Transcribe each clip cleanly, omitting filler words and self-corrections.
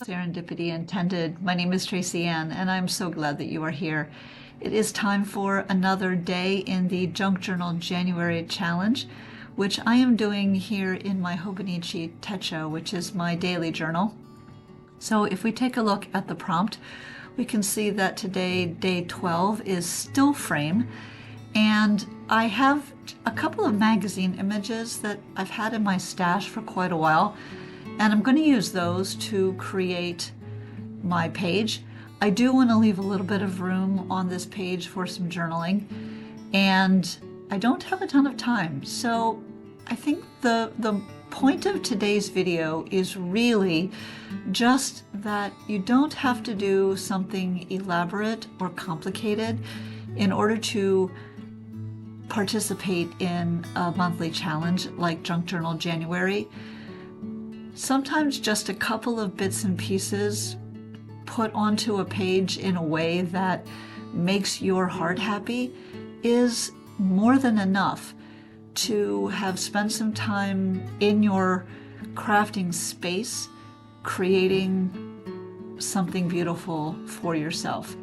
Serendipity intended. My name is JJJan, and I'm so glad that you are here. It is time for another day in the Junk Journal January Challenge, which I am doing here in my Hobonichi Techo, which is my daily journal. So if we take a look at the prompt, we can see that today, day 12, is still frame, and I have a couple of magazine images that I've had in my stash for quite a while, and I'm going to use those to create my page. I do want to leave a little bit of room on this page for some journaling, and I don't have a ton of time. So I think the point of today's video is really just that you don't have to do something elaborate or complicated in order to participate in a monthly challenge like Junk Journal January. Sometimes just a couple of bits and pieces put onto a page in a way that makes your heart happy is more than enough to have spent some time in your crafting space, creating something beautiful for yourself.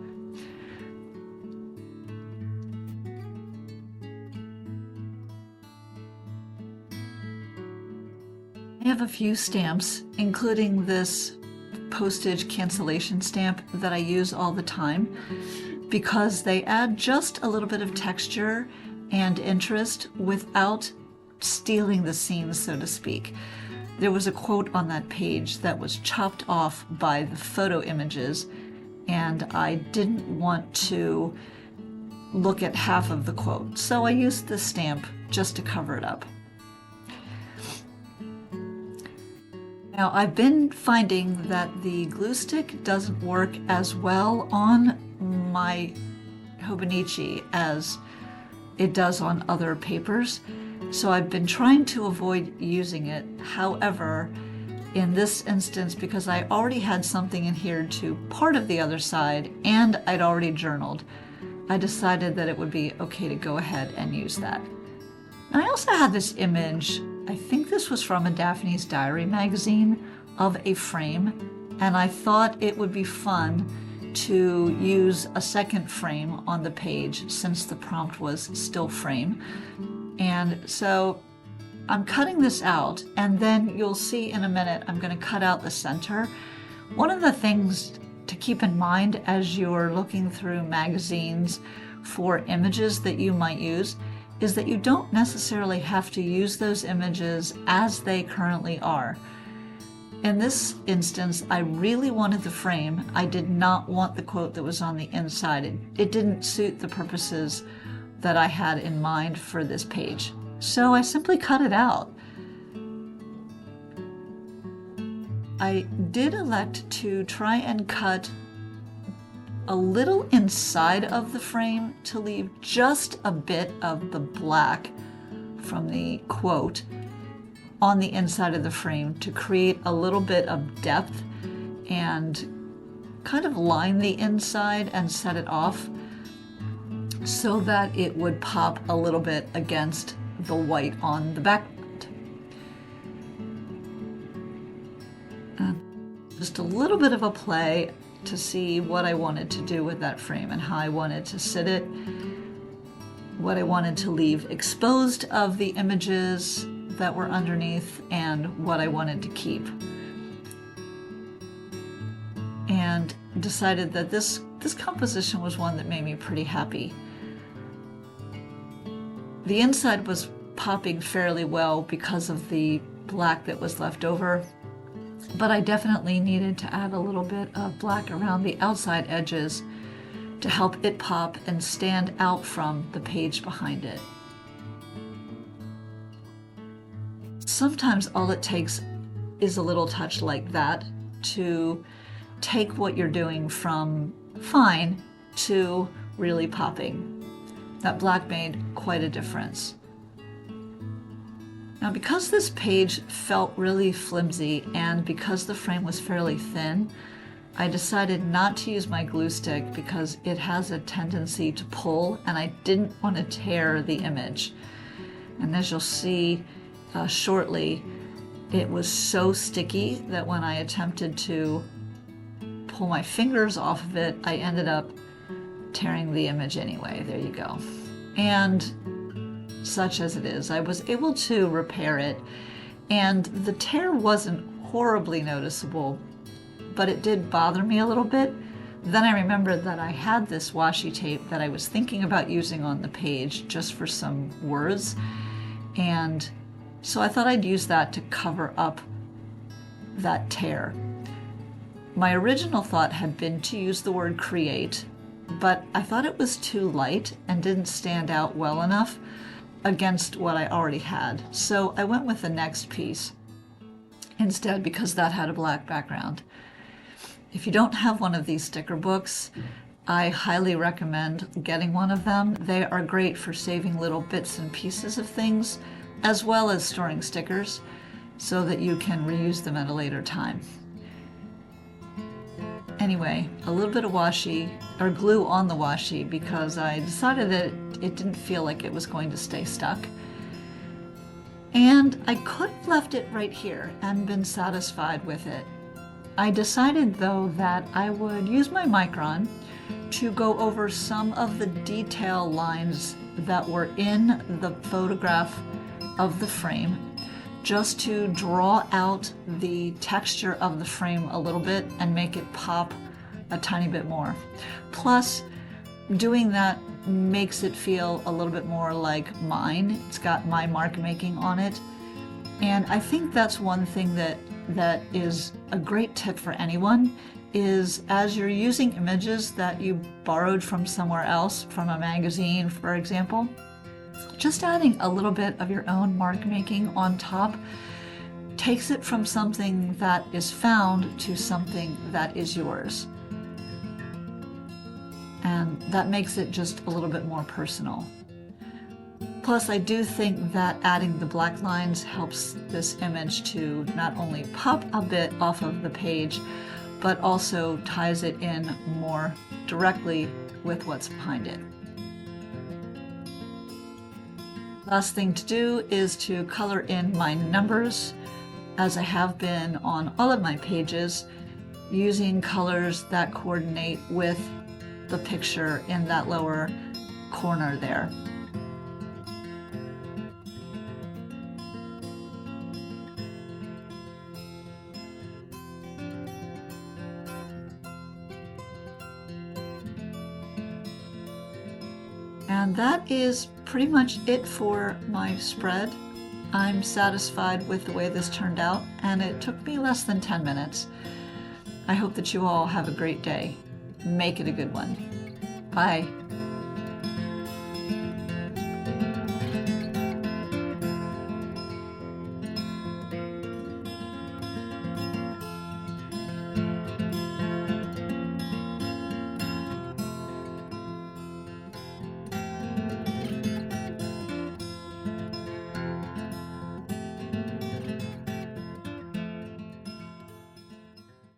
I have a few stamps, including this postage cancellation stamp that I use all the time because they add just a little bit of texture and interest without stealing the scene, so to speak. There was a quote on that page that was chopped off by the photo images, and I didn't want to look at half of the quote, so I used the stamp just to cover it up. Now, I've been finding that the glue stick doesn't work as well on my Hobonichi as it does on other papers, so I've been trying to avoid using it. However, in this instance, because I already had something adhered to part of the other side and I'd already journaled, I decided that it would be okay to go ahead and use that. And I also had this image, I think this was from a Daphne's Diary magazine, of a frame, and I thought it would be fun to use a second frame on the page since the prompt was still frame. And so I'm cutting this out, and then you'll see in a minute I'm going to cut out the center. One of the things to keep in mind as you're looking through magazines for images that you might use is that you don't necessarily have to use those images as they currently are. In this instance, I really wanted the frame. I did not want the quote that was on the inside. It didn't suit the purposes that I had in mind for this page. So I simply cut it out. I did elect to try and cut a little inside of the frame to leave just a bit of the black from the quote on the inside of the frame to create a little bit of depth and kind of line the inside and set it off so that it would pop a little bit against the white on the background. Just a little bit of a play to see what I wanted to do with that frame and how I wanted to sit it, what I wanted to leave exposed of the images that were underneath, and what I wanted to keep. And decided that this composition was one that made me pretty happy. The inside was popping fairly well because of the black that was left over, but I definitely needed to add a little bit of black around the outside edges to help it pop and stand out from the page behind it. Sometimes all it takes is a little touch like that to take what you're doing from fine to really popping. That black made quite a difference. Now, because this page felt really flimsy and because the frame was fairly thin, I decided not to use my glue stick because it has a tendency to pull and I didn't want to tear the image. And as you'll see shortly, it was so sticky that when I attempted to pull my fingers off of it, I ended up tearing the image anyway. There you go. And such as it is, I was able to repair it, and the tear wasn't horribly noticeable, but it did bother me a little bit. Then I remembered that I had this washi tape that I was thinking about using on the page just for some words, and so I thought I'd use that to cover up that tear. My original thought had been to use the word create, but I thought it was too light and didn't stand out well enough against what I already had. So I went with the next piece instead because that had a black background. If you don't have one of these sticker books, I highly recommend getting one of them. They are great for saving little bits and pieces of things, as well as storing stickers, so that you can reuse them at a later time. Anyway, a little bit of washi, or glue on the washi, because I decided that it didn't feel like it was going to stay stuck. And I could have left it right here and been satisfied with it. I decided though that I would use my Micron to go over some of the detail lines that were in the photograph of the frame, just to draw out the texture of the frame a little bit and make it pop a tiny bit more. Plus, doing that makes it feel a little bit more like mine. It's got my mark making on it. And I think that's one thing that is a great tip for anyone, is as you're using images that you borrowed from somewhere else, from a magazine, for example, just adding a little bit of your own mark making on top takes it from something that is found to something that is yours. And that makes it just a little bit more personal. Plus, I do think that adding the black lines helps this image to not only pop a bit off of the page, but also ties it in more directly with what's behind it. Last thing to do is to color in my numbers, as I have been on all of my pages, using colors that coordinate with the picture in that lower corner there. And that is pretty much it for my spread. I'm satisfied with the way this turned out, and it took me less than 10 minutes. I hope that you all have a great day. Make it a good one. Bye.